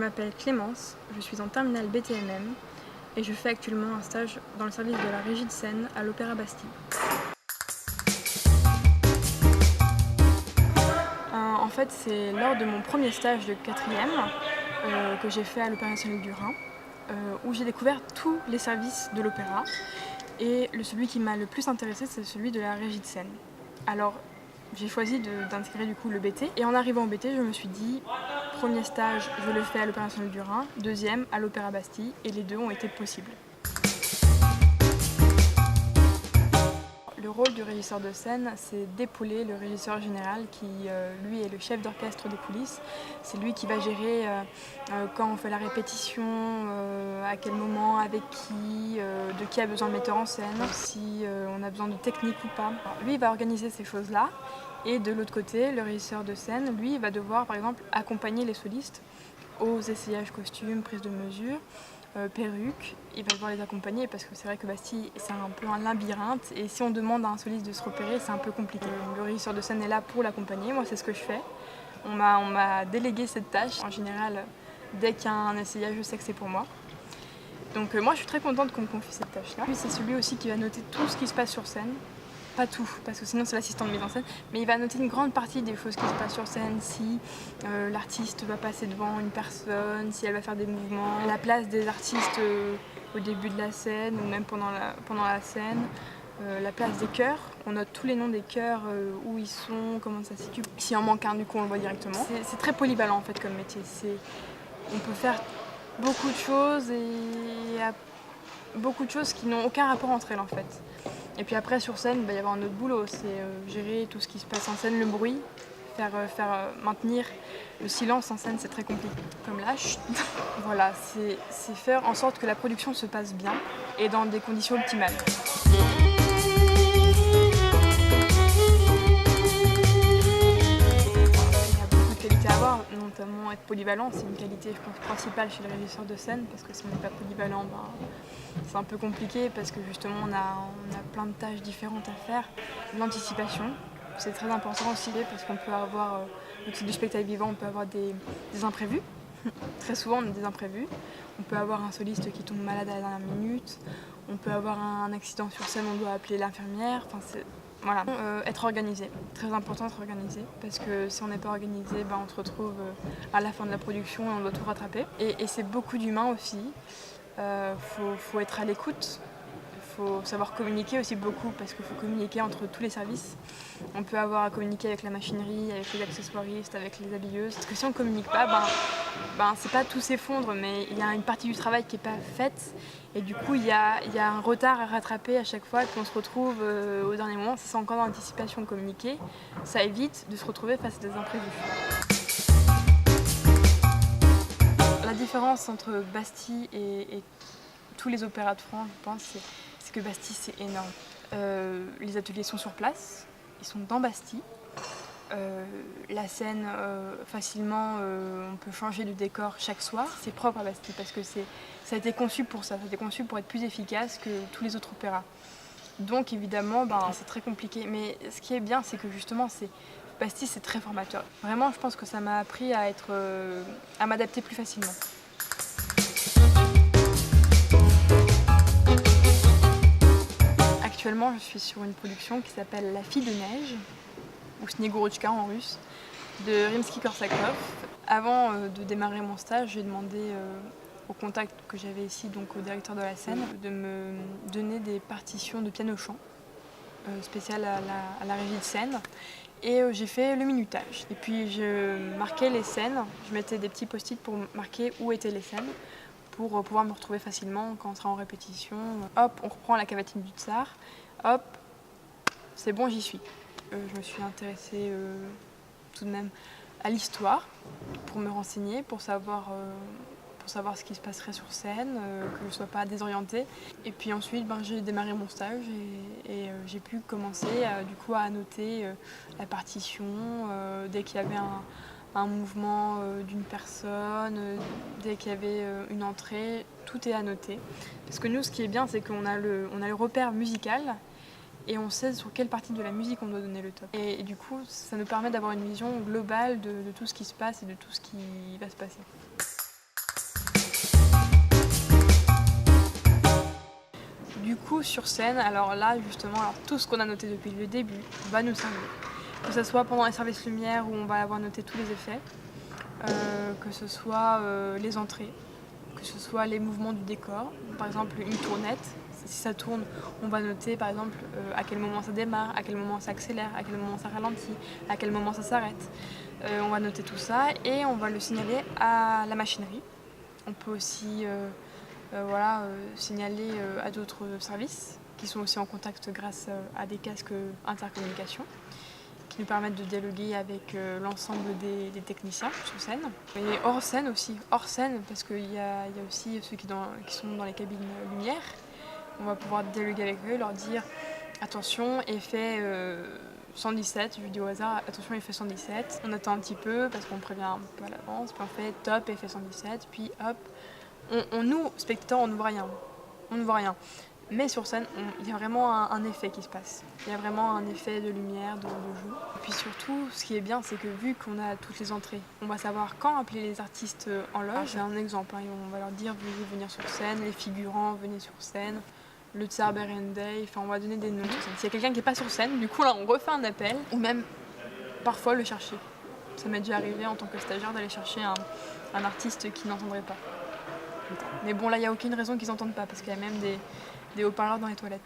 m'appelle Clémence, je suis en terminale BTMM et je fais actuellement un stage dans le service de la régie de scène à l'Opéra Bastille. En fait, c'est lors de mon premier stage de 4e que j'ai fait à l'Opéra national du Rhin, où j'ai découvert tous les services de l'opéra. Et celui qui m'a le plus intéressé, c'est celui de la régie de scène. Alors, j'ai choisi d'intégrer du coup le BT. Et en arrivant au BT, je me suis dit, premier stage, je le fais à l'Opéra national du Rhin, deuxième à l'Opéra Bastille, et les deux ont été possibles. Le rôle du régisseur de scène, c'est d'épauler le régisseur général qui, lui, est le chef d'orchestre des coulisses. C'est lui qui va gérer quand on fait la répétition, à quel moment, avec qui, de qui a besoin le metteur en scène, si on a besoin de technique ou pas. Alors, lui, il va organiser ces choses-là. Et de l'autre côté, le régisseur de scène, lui, il va devoir, par exemple, accompagner les solistes aux essayages costumes, prise de mesure, perruques. Il va devoir les accompagner parce que c'est vrai que Bastille, c'est un peu un labyrinthe. Et si on demande à un soliste de se repérer, c'est un peu compliqué. Le régisseur de scène est là pour l'accompagner. Moi, c'est ce que je fais. On m'a délégué cette tâche. En général, dès qu'il y a un essayage, je sais que c'est pour moi. Donc moi, je suis très contente qu'on me confie cette tâche-là. Lui, c'est celui aussi qui va noter tout ce qui se passe sur scène. Pas tout, parce que sinon c'est l'assistant de mise en scène, mais il va noter une grande partie des choses qui se passent sur scène, si l'artiste va passer devant une personne, si elle va faire des mouvements, la place des artistes au début de la scène ou même pendant la scène, la place des chœurs, on note tous les noms des chœurs, où ils sont, comment ça se situe. S'il en manque un, du coup on le voit directement. C'est très polyvalent en fait comme métier, on peut faire beaucoup de choses et il y a beaucoup de choses qui n'ont aucun rapport entre elles en fait. Et puis après sur scène, il va y avoir un autre boulot, c'est gérer tout ce qui se passe en scène, le bruit, maintenir le silence en scène, c'est très compliqué. Comme là, voilà, c'est faire en sorte que la production se passe bien et dans des conditions optimales. Il y a beaucoup de qualités à avoir, notamment être polyvalent, c'est une qualité je pense principale chez le régisseur de scène, parce que si on n'est pas polyvalent, c'est un peu compliqué parce que justement on a plein de tâches différentes à faire. L'anticipation, c'est très important aussi parce qu'on peut avoir, donc c'est du spectacle vivant, on peut avoir des imprévus. Très souvent on a des imprévus. On peut avoir un soliste qui tombe malade à la dernière minute, on peut avoir un accident sur scène, on doit appeler l'infirmière. Voilà. Être organisé, très important d'être organisé, parce que si on n'est pas organisé, on se retrouve à la fin de la production et on doit tout rattraper. Et c'est beaucoup d'humain aussi. Faut être à l'écoute, il faut savoir communiquer aussi beaucoup parce qu'il faut communiquer entre tous les services. On peut avoir à communiquer avec la machinerie, avec les accessoiristes, avec les habilleuses. Parce que si on ne communique pas, c'est pas tout s'effondre, mais il y a une partie du travail qui n'est pas faite. Et du coup, il y a un retard à rattraper à chaque fois qu'on se retrouve au dernier moment. Si c'est encore dans l'anticipation communiquer, ça évite de se retrouver face à des imprévus. La différence entre Bastille et tous les opéras de France, je pense, c'est que Bastille, c'est énorme. Les ateliers sont sur place, ils sont dans Bastille. La scène, facilement, on peut changer de décor chaque soir. C'est propre à Bastille parce que ça a été conçu pour ça. Ça a été conçu pour être plus efficace que tous les autres opéras. Donc évidemment, c'est très compliqué. Mais ce qui est bien, c'est que justement, Bastille, c'est très formateur. Vraiment, je pense que ça m'a appris à m'adapter plus facilement. Actuellement, je suis sur une production qui s'appelle La Fille de neige, ou Snegourouchka en russe, de Rimsky-Korsakov. Avant de démarrer mon stage, j'ai demandé au contact que j'avais ici, donc au directeur de la scène, de me donner des partitions de piano-chant spéciales à la régie de scène. Et j'ai fait le minutage. Et puis je marquais les scènes, je mettais des petits post-it pour marquer où étaient les scènes, pour pouvoir me retrouver facilement quand on sera en répétition. Hop, on reprend la cavatine du tsar, hop, c'est bon, j'y suis. Je me suis intéressée tout de même à l'histoire pour me renseigner, pour savoir ce qui se passerait sur scène, que je ne sois pas désorientée. Et puis ensuite, j'ai démarré mon stage et j'ai pu commencer du coup à annoter la partition dès qu'il y avait un mouvement d'une personne, dès qu'il y avait une entrée, tout est annoté. Parce que nous, ce qui est bien, c'est qu'on a le repère musical et on sait sur quelle partie de la musique on doit donner le top. Et du coup, ça nous permet d'avoir une vision globale de tout ce qui se passe et de tout ce qui va se passer. Du coup, sur scène, alors là, justement, tout ce qu'on a noté depuis le début va nous servir. Que ce soit pendant les services lumière où on va avoir noté tous les effets, que ce soit les entrées, que ce soit les mouvements du décor. Par exemple, une tournette, si ça tourne, on va noter par exemple à quel moment ça démarre, à quel moment ça accélère, à quel moment ça ralentit, à quel moment ça s'arrête. On va noter tout ça et on va le signaler à la machinerie. On peut aussi signaler à d'autres services qui sont aussi en contact grâce à des casques intercommunication qui nous permettent de dialoguer avec l'ensemble des techniciens sur scène. Et hors scène aussi, parce qu'il y a aussi ceux qui sont dans les cabines lumière. On va pouvoir dialoguer avec eux, leur dire attention, effet 117, je dis au hasard, attention, effet 117. On attend un petit peu parce qu'on prévient un peu à l'avance, puis on fait top, effet 117, puis hop. Nous, spectateurs, on ne voit rien. Mais sur scène, il y a vraiment un effet qui se passe. Il y a vraiment un effet de lumière, de jeu. Et puis surtout, ce qui est bien, c'est que vu qu'on a toutes les entrées, on va savoir quand appeler les artistes en loge. C'est un exemple, on va leur dire veuillez venir sur scène, les figurants venez sur scène, le Tsar Day, on va donner des noms. S'il y a quelqu'un qui n'est pas sur scène, du coup là on refait un appel, ou même parfois le chercher. Ça m'est déjà arrivé en tant que stagiaire d'aller chercher un artiste qui n'entendrait pas. Mais bon, là il n'y a aucune raison qu'ils n'entendent pas, parce qu'il y a même des haut-parleurs dans les toilettes.